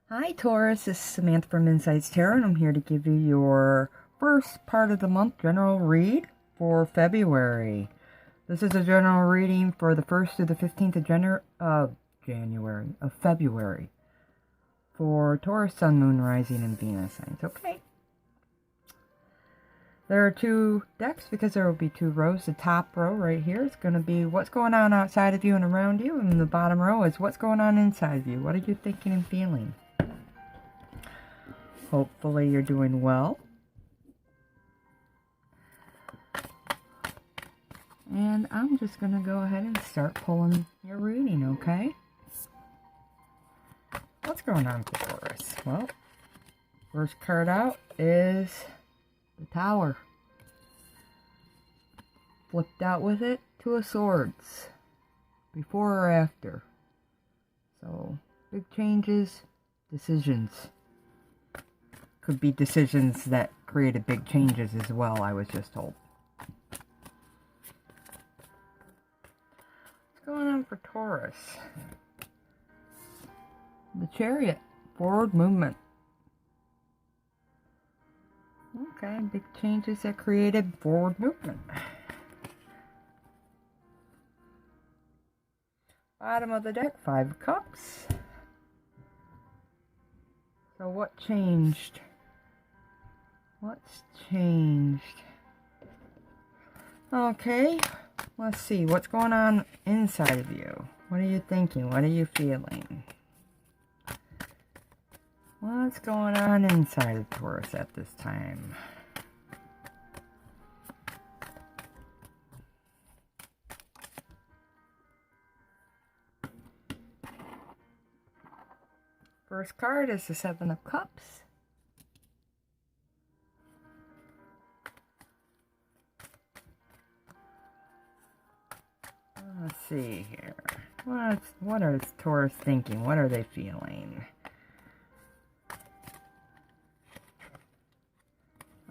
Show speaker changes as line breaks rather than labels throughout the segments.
Hi Taurus, this is Samantha from Insights Tarot, and I'm here to give you your first part of the month general read for February. This is a general reading for the 1st to the 15th of February for Taurus, Sun, Moon, Rising, and Venus signs. Okay. There are two decks because there will be two rows. The top row right here is going to be what's going on outside of you and around you, and the bottom row is what's going on inside of you. What are you thinking and feeling? Hopefully you're doing well. And I'm just going to go ahead and start pulling your reading, okay? What's going on for Taurus? Well, first card out is the Tower. Flipped out with it, Two of Swords. Before or after. So, big changes, decisions. Could be decisions that created big changes as well, I was just told. What's going on for Taurus? The Chariot, forward movement. Okay, big changes that created forward movement. Bottom of the deck, Five of Cups. So what changed? What's changed? Okay, let's see. What's going on inside of you? What are you thinking? What are you feeling? What's going on inside of Taurus at this time? First card is the Seven of Cups. Let's see here. What are Taurus thinking? What are they feeling?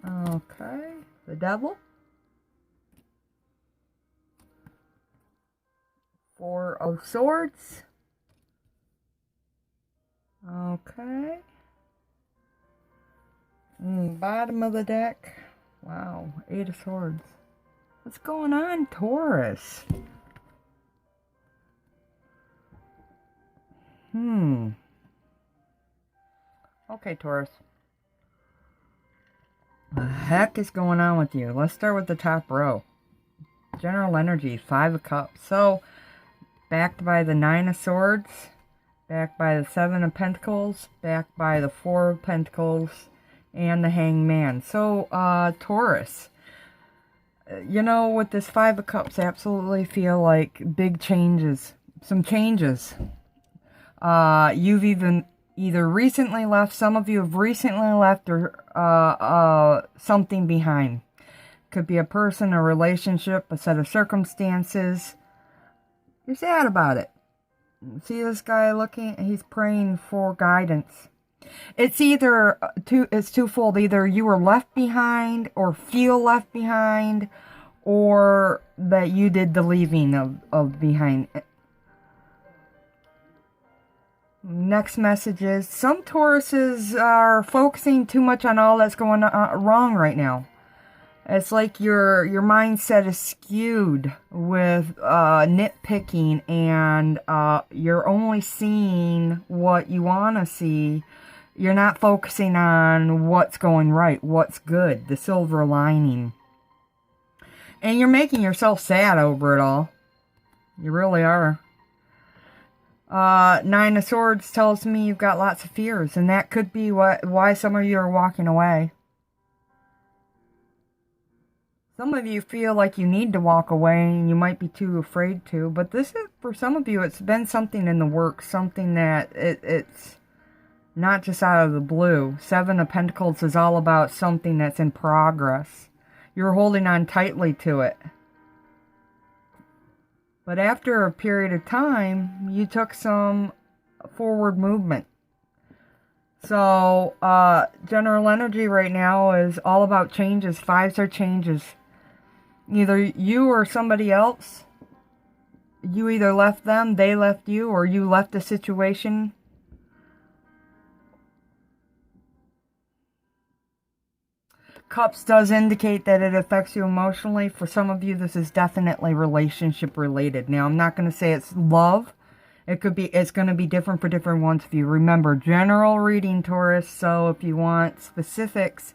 Okay, the Devil. Four of Swords. Okay. Bottom of the deck. Wow, Eight of Swords. What's going on, Taurus? Okay, Taurus. What the heck is going on with you? Let's start with the top row. General energy, Five of Cups. So, backed by the Nine of Swords, backed by the Seven of Pentacles, backed by the Four of Pentacles, and the Hanged Man. So, Taurus, you know, with this Five of Cups, I absolutely feel like big changes. Some changes. You've either recently left, some of you have recently left, or something behind. Could be a person, a relationship, a set of circumstances. You're sad about it. See this guy looking, he's praying for guidance. It's either it's twofold. Either you were left behind or feel left behind, or that you did the leaving of behind. Next message is, some Tauruses are focusing too much on all that's going on wrong right now. It's like your mindset is skewed with nitpicking, and you're only seeing what you want to see. You're not focusing on what's going right, what's good, the silver lining. And you're making yourself sad over it all. You really are. Nine of Swords tells me you've got lots of fears, and that could be why some of you are walking away. Some of you feel like you need to walk away, and you might be too afraid to, but this is, for some of you, it's been something in the works, something that it's not just out of the blue. Seven of Pentacles is all about something that's in progress. You're holding on tightly to it. But after a period of time, you took some forward movement. So, general energy right now is all about changes. Fives are changes. Either you or somebody else. You either left them, they left you, or you left the situation. Cups does indicate that it affects you emotionally. For some of you, this is definitely relationship related. Now, I'm not going to say it's love. It's going to be different for different ones of you. Remember, general reading, Taurus. So if you want specifics,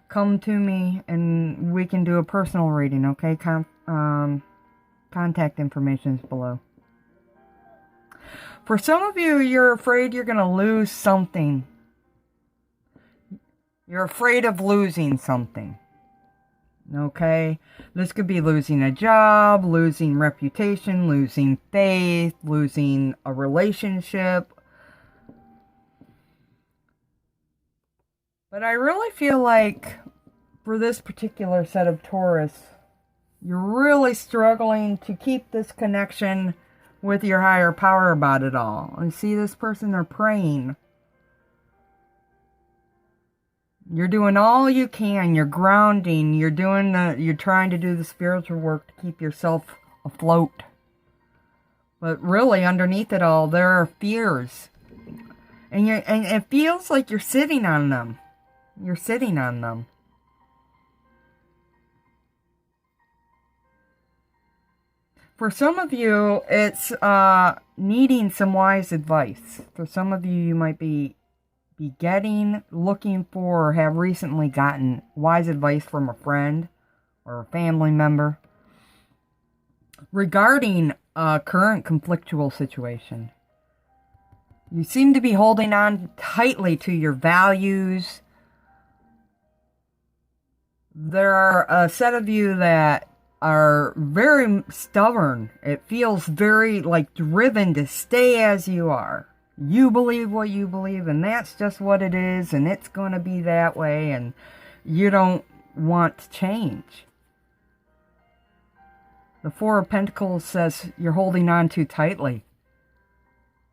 come to me and we can do a personal reading, okay? Contact information is below. For some of you, you're afraid you're going to lose something. You're afraid of losing something. Okay? This could be losing a job, losing reputation, losing faith, losing a relationship. But I really feel like for this particular set of Taurus, you're really struggling to keep this connection with your higher power about it all. And see this person, they're praying. You're doing all you can. You're grounding. You're trying to do the spiritual work to keep yourself afloat. But really, underneath it all, there are fears. And it feels like you're sitting on them. You're sitting on them. For some of you, it's needing some wise advice. For some of you, you might be looking for, or have recently gotten wise advice from a friend or a family member regarding a current conflictual situation. You seem to be holding on tightly to your values. There are a set of you that are very stubborn. It feels very like driven to stay as you are. You believe what you believe, and that's just what it is, and it's going to be that way, and you don't want to change. The Four of Pentacles says you're holding on too tightly.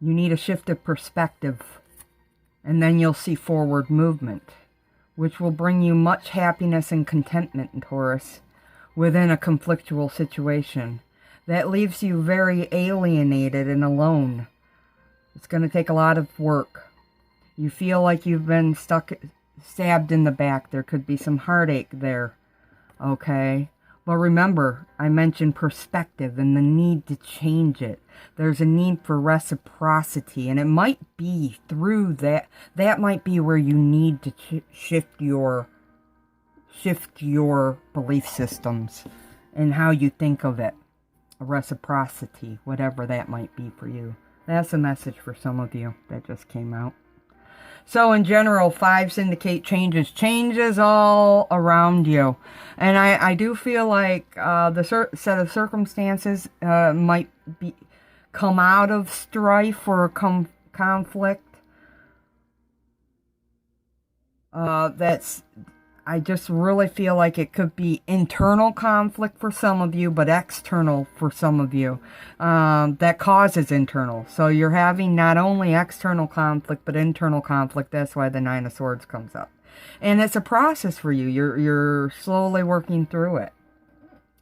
You need a shift of perspective, and then you'll see forward movement, which will bring you much happiness and contentment in Taurus within a conflictual situation. That leaves you very alienated and alone. It's going to take a lot of work. You feel like you've been stabbed in the back. There could be some heartache there. Okay? But remember, I mentioned perspective and the need to change it. There's a need for reciprocity. And it might be through that. That might be where you need to shift your belief systems and how you think of it. A reciprocity, whatever that might be for you. That's a message for some of you that just came out. So in general, fives indicate changes. Changes all around you. And I do feel like the set of circumstances might come out of strife or conflict. I just really feel like it could be internal conflict for some of you, but external for some of you. That causes internal. So you're having not only external conflict, but internal conflict. That's why the Nine of Swords comes up. And it's a process for you. You're slowly working through it.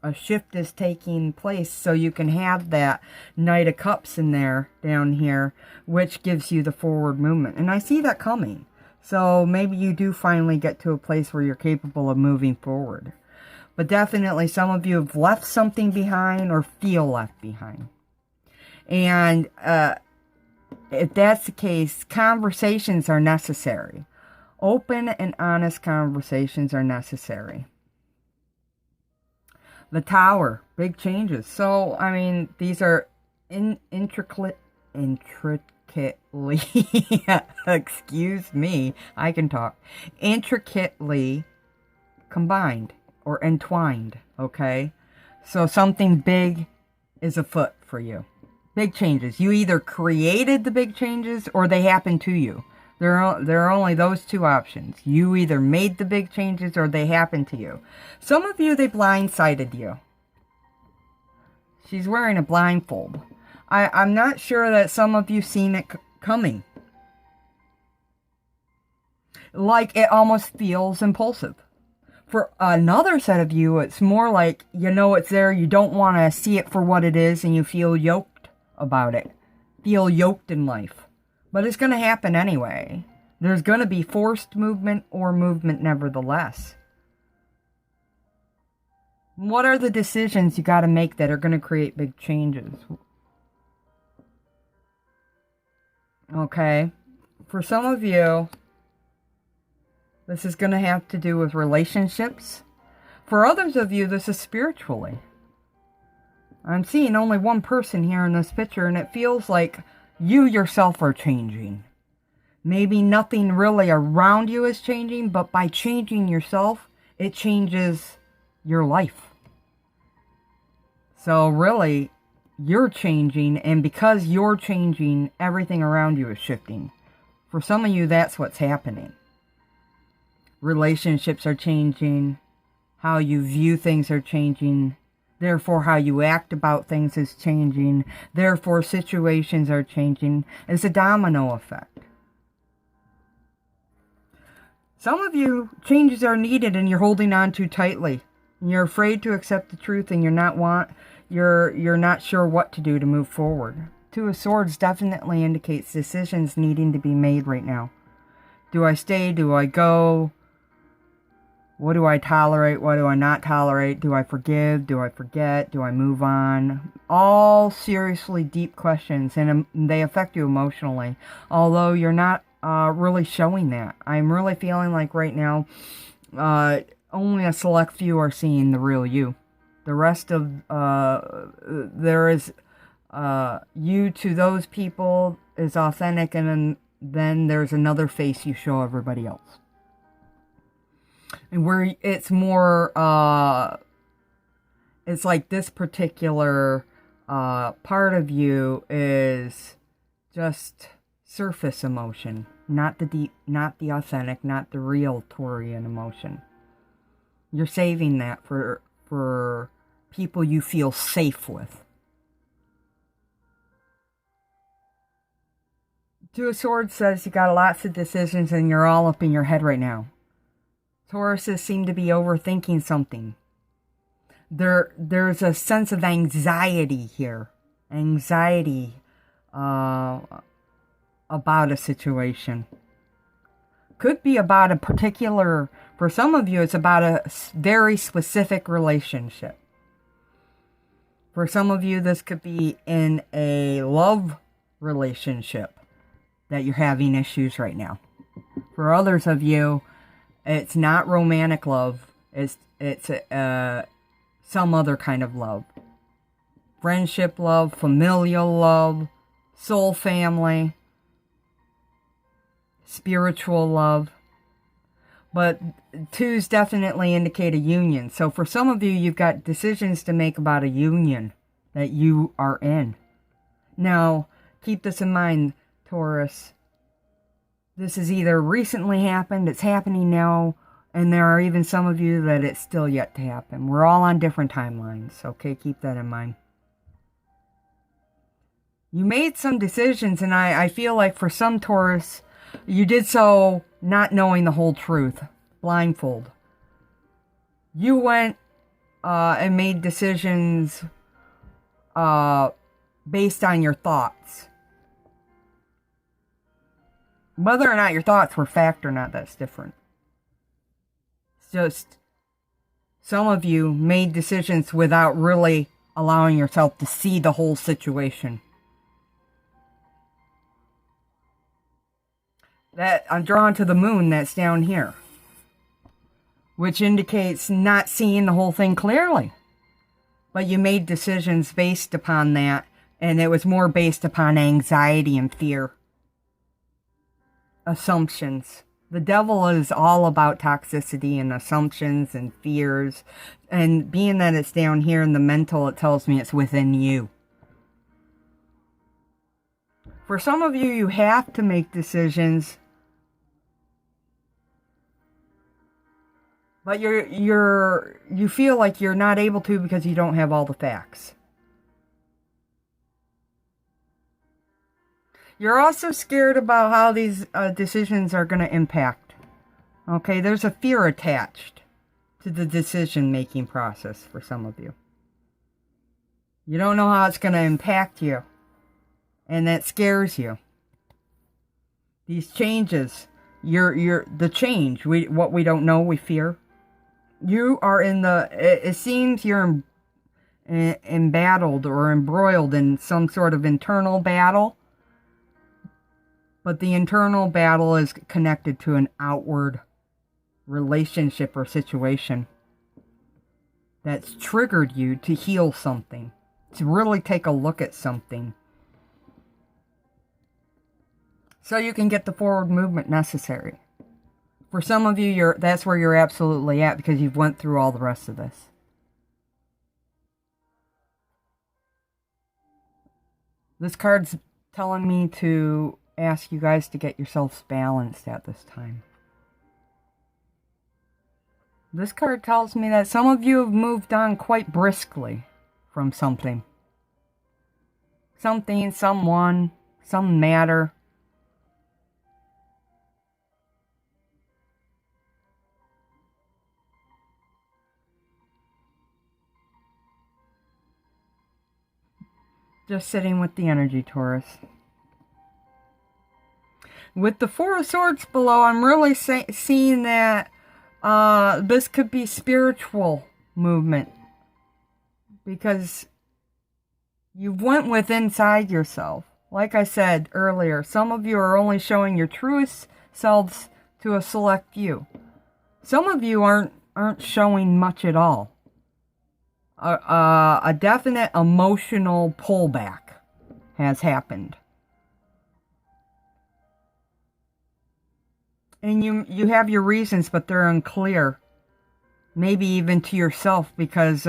A shift is taking place, so you can have that Knight of Cups in there, down here, which gives you the forward movement. And I see that coming. So maybe you do finally get to a place where you're capable of moving forward. But definitely some of you have left something behind or feel left behind. And if that's the case, conversations are necessary. Open and honest conversations are necessary. The Tower, big changes. So, I mean, these are intricately, excuse me, I can talk, intricately combined or entwined, okay? So something big is afoot for you. Big changes. You either created the big changes or they happened to you. There are only those two options. You either made the big changes or they happened to you. Some of you, they blindsided you. She's wearing a blindfold. I'm not sure that some of you seen it coming. Like it almost feels impulsive. For another set of you, it's more like, you know it's there, you don't want to see it for what it is, and you feel yoked about it. Feel yoked in life. But it's going to happen anyway. There's going to be forced movement or movement nevertheless. What are the decisions you got to make that are going to create big changes? Okay. For some of you, this is going to have to do with relationships. For others of you, this is spiritually. I'm seeing only one person here in this picture, and it feels like you yourself are changing. Maybe nothing really around you is changing, but by changing yourself, it changes your life. So really, you're changing, and because you're changing, everything around you is shifting. For some of you, that's what's happening. Relationships are changing. How you view things are changing. Therefore, how you act about things is changing. Therefore, situations are changing. It's a domino effect. Some of you, changes are needed and you're holding on too tightly. You're afraid to accept the truth and you're not sure what to do to move forward. Two of Swords definitely indicates decisions needing to be made right now. Do I stay? Do I go? What do I tolerate? What do I not tolerate? Do I forgive? Do I forget? Do I move on? All seriously deep questions, and they affect you emotionally. Although you're not really showing that. I'm really feeling like right now, only a select few are seeing the real you. The rest of, there is, you to those people is authentic, and then there's another face you show everybody else. And where it's more, it's like this particular part of you is just surface emotion, not the deep, not the authentic, not the real Taurian emotion. You're saving that for people you feel safe with. Two of Swords says you got lots of decisions and you're all up in your head right now. Tauruses seem to be overthinking something. There's a sense of anxiety here. Anxiety about a situation. Could be about a particular, for some of you, it's about a very specific relationship. For some of you, this could be in a love relationship that you're having issues right now. For others of you, it's not romantic love. It's some other kind of love. Friendship love, familial love, soul family, spiritual love. But twos definitely indicate a union. So for some of you, you've got decisions to make about a union that you are in. Now, keep this in mind, Taurus. This has either recently happened, it's happening now, and there are even some of you that it's still yet to happen. We're all on different timelines, okay? Keep that in mind. You made some decisions, and I feel like for some Taurus, you did so not knowing the whole truth, blindfold. You went and made decisions based on your thoughts. Whether or not your thoughts were fact or not, that's different. It's just some of you made decisions without really allowing yourself to see the whole situation. That I'm drawn to the moon that's down here, which indicates not seeing the whole thing clearly. But you made decisions based upon that, and it was more based upon anxiety and fear. Assumptions. The devil is all about toxicity and assumptions and fears. And being that it's down here in the mental, it tells me it's within you. For some of you, you have to make decisions. But you feel like you're not able to because you don't have all the facts. You're also scared about how these decisions are going to impact. Okay, there's a fear attached to the decision-making process for some of you. You don't know how it's going to impact you, and that scares you. These changes, the change, what we don't know, we fear. You are in the, it seems you're embattled or embroiled in some sort of internal battle. But the internal battle is connected to an outward relationship or situation that's triggered you to heal something, to really take a look at something, so you can get the forward movement necessary. For some of you, that's where you're absolutely at, because you've went through all the rest of this. This card's telling me to ask you guys to get yourselves balanced at this time. This card tells me that some of you have moved on quite briskly from something. Something, someone, some matter. Just sitting with the energy, Taurus. With the Four of Swords below, I'm really seeing that this could be spiritual movement, because you went with inside yourself. Like I said earlier, some of you are only showing your truest selves to a select few. Some of you aren't showing much at all. A definite emotional pullback has happened. And you have your reasons, but they're unclear. Maybe even to yourself, because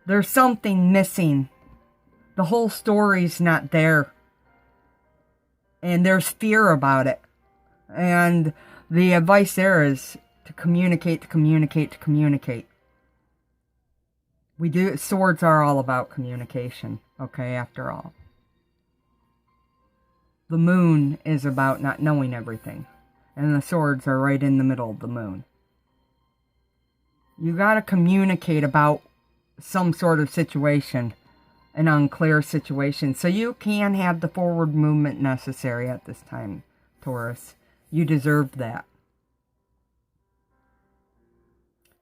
there's something missing. The whole story's not there. And there's fear about it. And the advice there is to communicate, to communicate, to communicate. Swords are all about communication, okay, after all. The moon is about not knowing everything. And the swords are right in the middle of the moon. You gotta communicate about some sort of situation, an unclear situation, so you can have the forward movement necessary at this time, Taurus. You deserve that.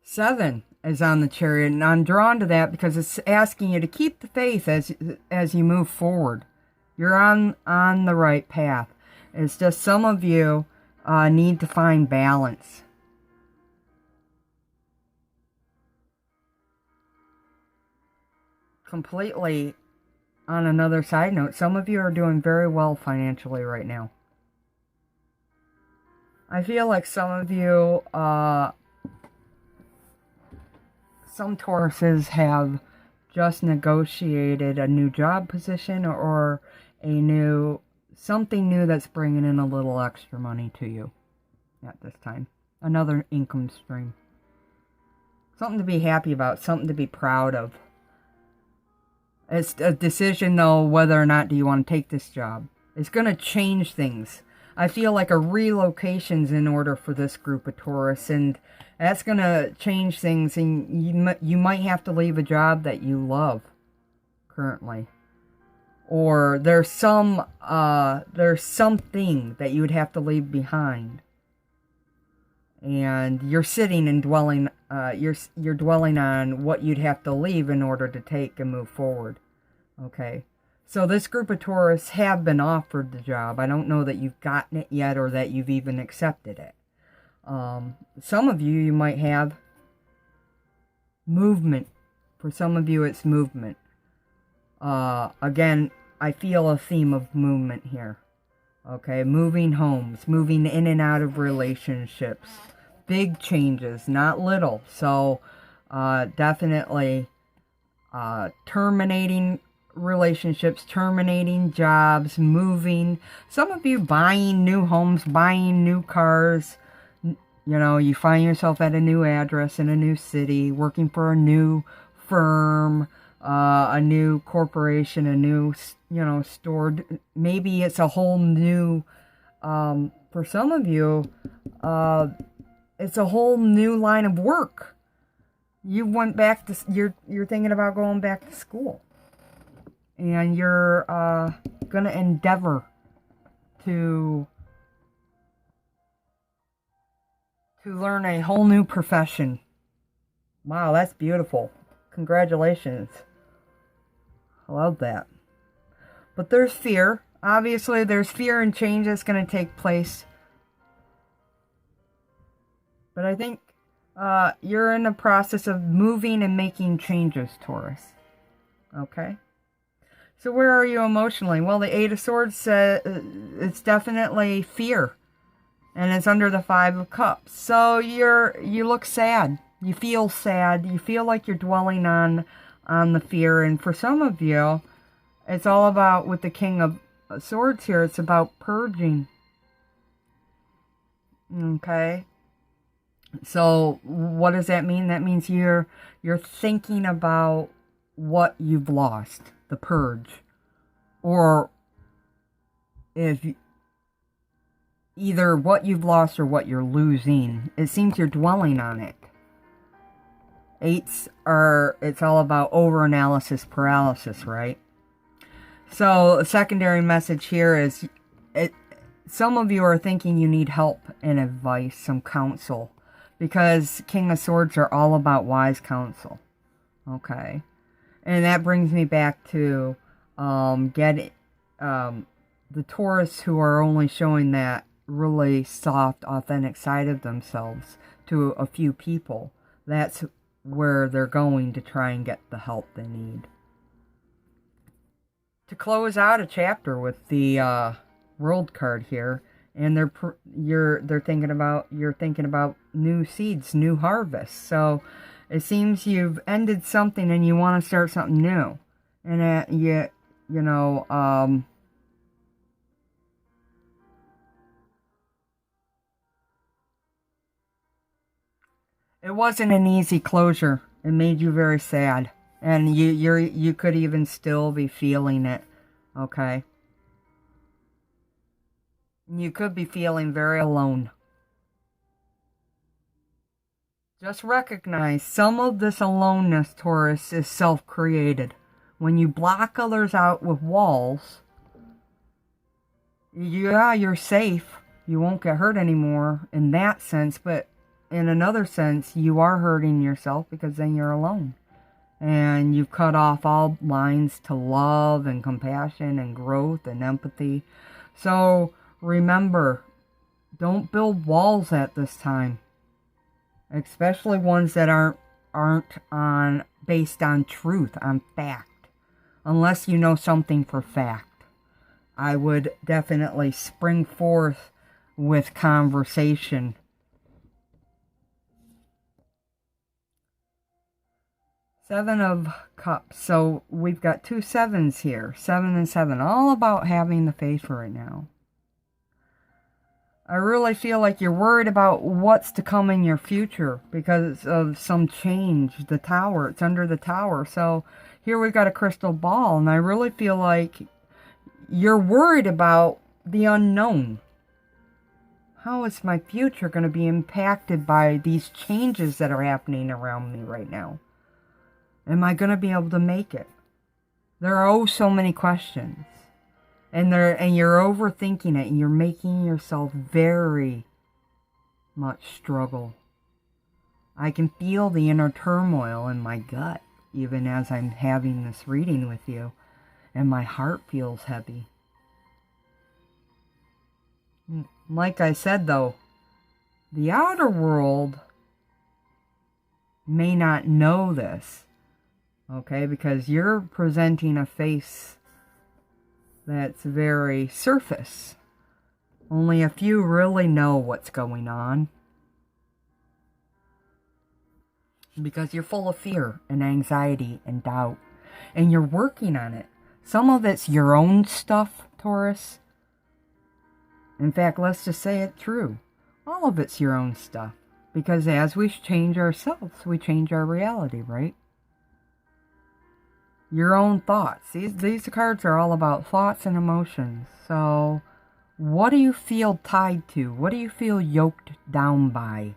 7 is on the Chariot, and I'm drawn to that because it's asking you to keep the faith as you move forward. You're on the right path. It's just some of you need to find balance. Completely on another side note, some of you are doing very well financially right now. I feel like some of you, some Tauruses have just negotiated a new job position or something new that's bringing in a little extra money to you at this time. Another income stream. Something to be happy about, something to be proud of. It's a decision, though, whether or not do you want to take this job. It's going to change things. I feel like a relocation's in order for this group of Taurus, and that's going to change things, and you might have to leave a job that you love currently. Or there's something that you would have to leave behind. And you're sitting and dwelling, you're dwelling on what you'd have to leave in order to take and move forward. Okay. So this group of Taurus have been offered the job. I don't know that you've gotten it yet or that you've even accepted it. Some of you might have movement. For some of you, it's movement. Again, I feel a theme of movement here. Okay, moving homes, moving in and out of relationships. Big changes, not little. So, definitely terminating relationships, terminating jobs, moving. Some of you buying new homes, buying new cars. You know, you find yourself at a new address in a new city, working for a new firm, a new corporation, a new, store. Maybe it's a whole new, for some of you, it's a whole new line of work. You went back to, you're thinking about going back to school. And you're going to endeavor to learn a whole new profession. Wow, that's beautiful. Congratulations. I love that. But there's fear. Obviously, there's fear and change that's going to take place. But I think you're in the process of moving and making changes, Taurus. Okay? So where are you emotionally? Well, the Eight of Swords says it's definitely fear. And it's under the Five of Cups. So you look sad. You feel sad. You feel like you're dwelling on the fear. And for some of you, it's all about, with the King of Swords here, it's about purging. Okay? So what does that mean? That means you're thinking about what you've lost, the purge. Or if either what you've lost or what you're losing. It seems you're dwelling on it. Eights are, it's all about over-analysis paralysis, right? So a secondary message here is, some of you are thinking you need help and advice, some counsel. Because King of Swords are all about wise counsel. Okay? And that brings me back to the Taurus who are only showing that really soft, authentic side of themselves to a few people. That's where they're going to try and get the help they need. To close out a chapter with the World card here, and you're thinking about new seeds, new harvests. So it seems you've ended something and you want to start something new, and it wasn't an easy closure. It made you very sad, and you could even still be feeling it. Okay. You could be feeling very alone. Just recognize some of this aloneness, Taurus, is self-created. When you block others out with walls, yeah, you're safe. You won't get hurt anymore in that sense, but in another sense, you are hurting yourself because then you're alone. And you've cut off all lines to love and compassion and growth and empathy. So remember, don't build walls at this time. Especially ones that aren't based on truth, on fact. Unless you know something for fact. I would definitely spring forth with conversation. Seven of Cups. So we've got two sevens here. 7 and 7. All about having the faith right now. I really feel like you're worried about what's to come in your future because of some change. The Tower. It's under the Tower. So here we've got a crystal ball. And I really feel like you're worried about the unknown. How is my future going to be impacted by these changes that are happening around me right now? Am I going to be able to make it? There are oh so many questions. And you're overthinking it. And you're making yourself very much struggle. I can feel the inner turmoil in my gut. Even as I'm having this reading with you. And my heart feels heavy. Like I said though, the outer world may not know this. Okay, because you're presenting a face that's very surface. Only a few really know what's going on. Because you're full of fear and anxiety and doubt. And you're working on it. Some of it's your own stuff, Taurus. In fact, let's just say it true. All of it's your own stuff. Because as we change ourselves, we change our reality, right? Your own thoughts. These cards are all about thoughts and emotions. So, what do you feel tied to? What do you feel yoked down by?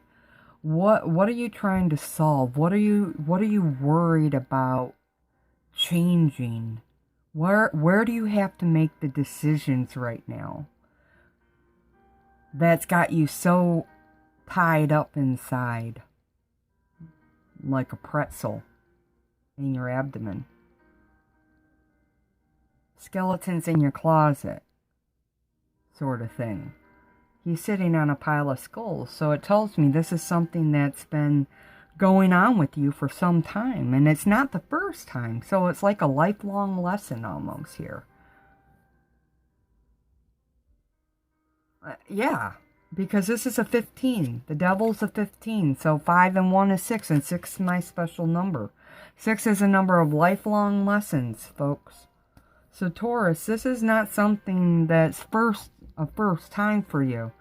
What are you trying to solve? What are you worried about changing? Where do you have to make the decisions right now? That's got you so tied up inside. like a pretzel in your abdomen. Skeletons in your closet, sort of thing. He's sitting on a pile of skulls, so it tells me this is something that's been going on with you for some time, and it's not the first time, so it's like a lifelong lesson almost here. Yeah, because this is a 15. The devil's a 15, so 5 and 1 is 6, and 6 is my special number. 6 is a number of lifelong lessons, folks. So Taurus, this is not something that's a first time for you.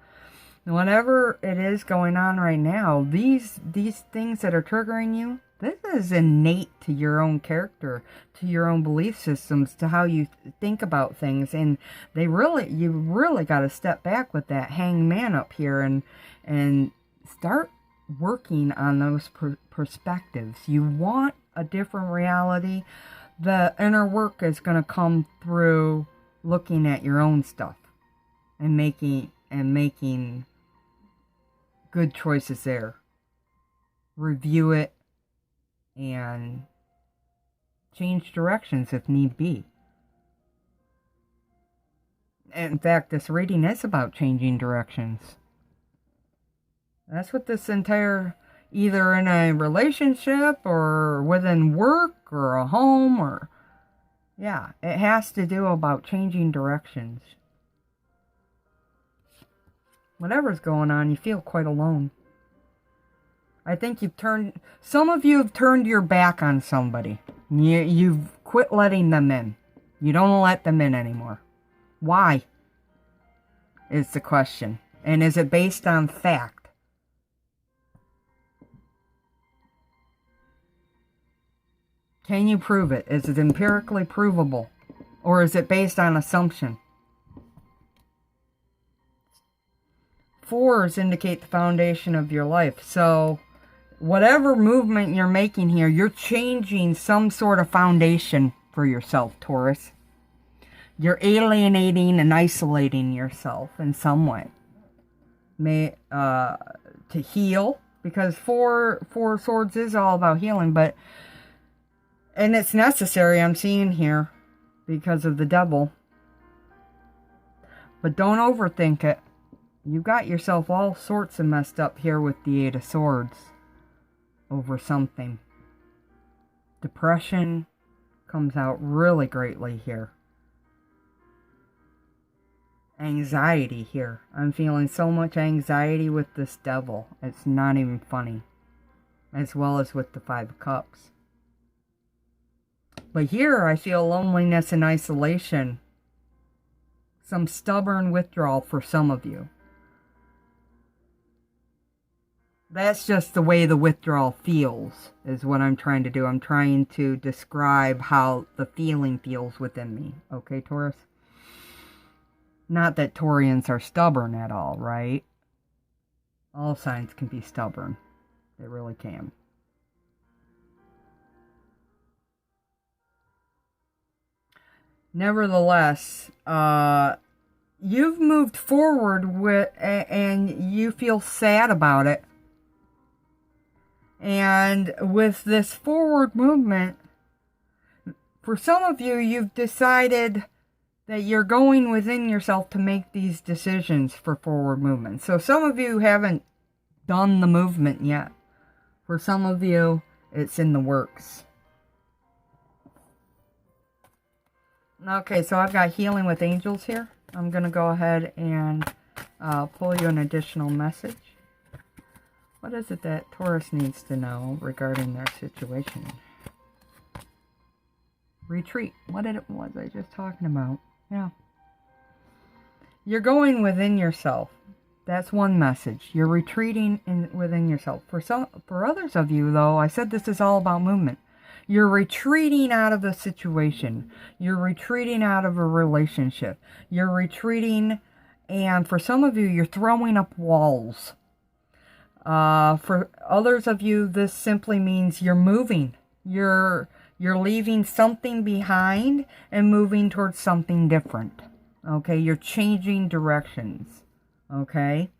Whatever it is going on right now, these things that are triggering you, this is innate to your own character, to your own belief systems, to how you think about things. And you really got to step back with that hangman up here and start working on those perspectives. You want a different reality. The inner work is going to come through looking at your own stuff and making good choices there. Review it and change directions if need be. In fact, this reading is about changing directions. That's what this entire, either in a relationship or within work or a home, or yeah, it has to do about changing directions. Whatever's going on, you feel quite alone. I think some of you have turned your back on somebody. You've quit letting them in. You don't let them in anymore. Why? Is the question. And is it based on fact? Can you prove it? Is it empirically provable? Or is it based on assumption? 4s indicate the foundation of your life. So whatever movement you're making here, you're changing some sort of foundation for yourself, Taurus. You're alienating and isolating yourself in some way. To heal, because four swords is all about healing, and it's necessary, I'm seeing here, because of the devil. But don't overthink it. You got yourself all sorts of messed up here with the 8 of Swords over something. Depression comes out really greatly here. Anxiety here. I'm feeling so much anxiety with this devil. It's not even funny. As well as with the 5 of Cups. But here I feel loneliness and isolation. Some stubborn withdrawal for some of you. That's just the way the withdrawal feels, is what I'm trying to do. I'm trying to describe how the feeling feels within me. Okay, Taurus? Not that Taurians are stubborn at all, right? All signs can be stubborn. They really can. Nevertheless, you've moved forward and you feel sad about it. And with this forward movement, for some of you, you've decided that you're going within yourself to make these decisions for forward movement. So some of you haven't done the movement yet. For some of you, it's in the works. Okay, so I've got healing with angels here. I'm going to go ahead and pull you an additional message. What is it that Taurus needs to know regarding their situation? Retreat. What was I just talking about? Yeah. You're going within yourself. That's one message. You're retreating within yourself. For others of you, though, I said this is all about movement. You're retreating out of a situation. You're retreating out of a relationship. You're retreating, and for some of you, you're throwing up walls. For others of you, this simply means you're moving. You're leaving something behind and moving towards something different. Okay, you're changing directions. Okay,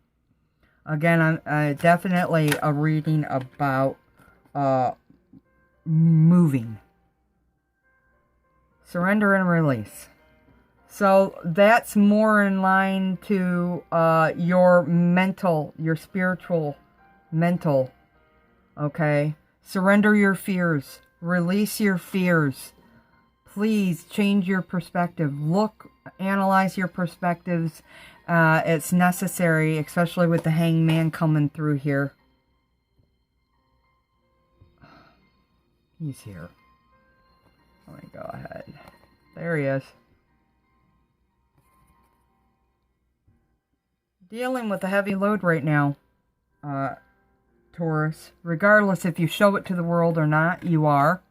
again, I'm definitely a reading about moving. Surrender and release. So that's more in line to your mental, your spiritual, mental, okay? Surrender your fears. Release your fears. Please change your perspective. Look, analyze your perspectives. It's necessary, especially with the hangman coming through here. He's here. Let me go ahead. There he is. Dealing with a heavy load right now, Taurus. Regardless if you show it to the world or not, you are.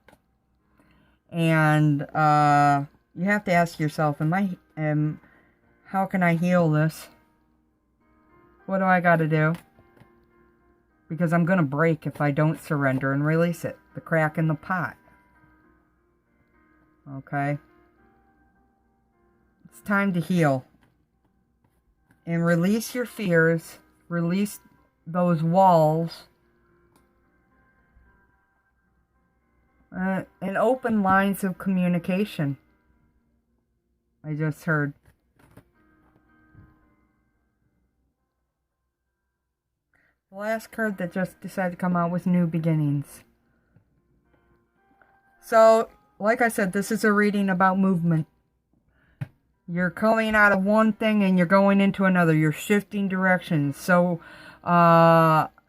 And you have to ask yourself, how can I heal this? What do I got to do? Because I'm going to break if I don't surrender and release it. The crack in the pot. Okay? It's time to heal. And release your fears. Release those walls. And open lines of communication. I just heard. The last card that just decided to come out was New Beginnings. So, like I said, this is a reading about movement. You're coming out of one thing and you're going into another. You're shifting directions. So,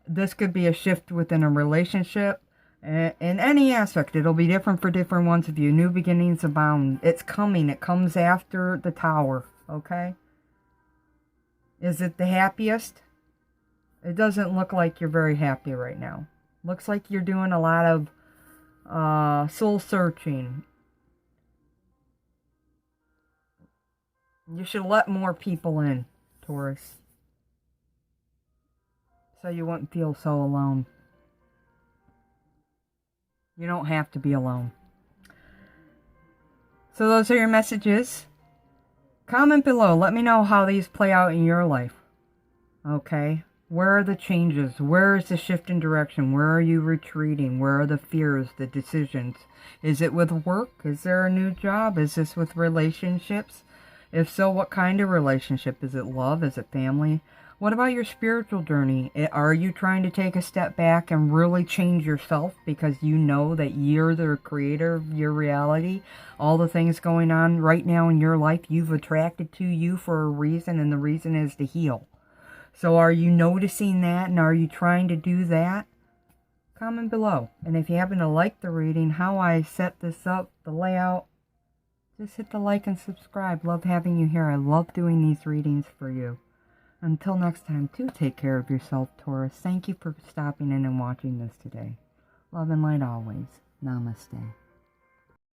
this could be a shift within a relationship. In any aspect. It'll be different for different ones of you. New beginnings abound. It's coming. It comes after the Tower. Okay? Is it the happiest? It doesn't look like you're very happy right now. Looks like you're doing a lot of soul searching. You should let more people in, Taurus. So you wouldn't feel so alone. You don't have to be alone. So those are your messages. Comment below. Let me know how these play out in your life. Okay? Where are the changes? Where is the shift in direction? Where are you retreating? Where are the fears, the decisions? Is it with work? Is there a new job? Is this with relationships? If so, what kind of relationship? Is it love? Is it family? What about your spiritual journey? Are you trying to take a step back and really change yourself because you know that you're the creator of your reality? All the things going on right now in your life, you've attracted to you for a reason, and the reason is to heal. So are you noticing that, and are you trying to do that? Comment below. And if you happen to like the reading, how I set this up, the layout, just hit the like and subscribe. Love having you here. I love doing these readings for you. Until next time, do take care of yourself, Taurus. Thank you for stopping in and watching this today. Love and light always. Namaste.